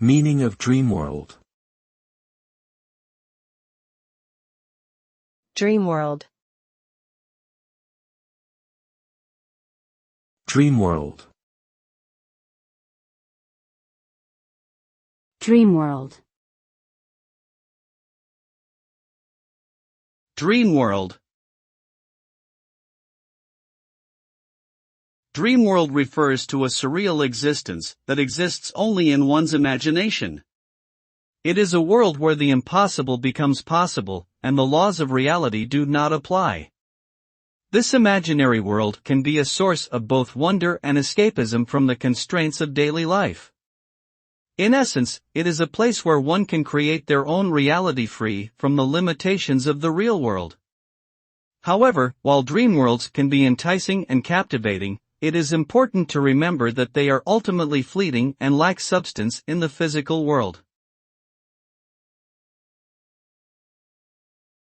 Meaning of dreamworld. Dreamworld. Dreamworld. Dreamworld. Dreamworld. Dreamworld refers to a surreal existence that exists only in one's imagination. It is a world where the impossible becomes possible, and the laws of reality do not apply. This imaginary world can be a source of both wonder and escapism from the constraints of daily life. In essence, it is a place where one can create their own reality free from the limitations of the real world. However, while dream worlds can be enticing and captivating, it is important to remember that they are ultimately fleeting and lack substance in the physical world.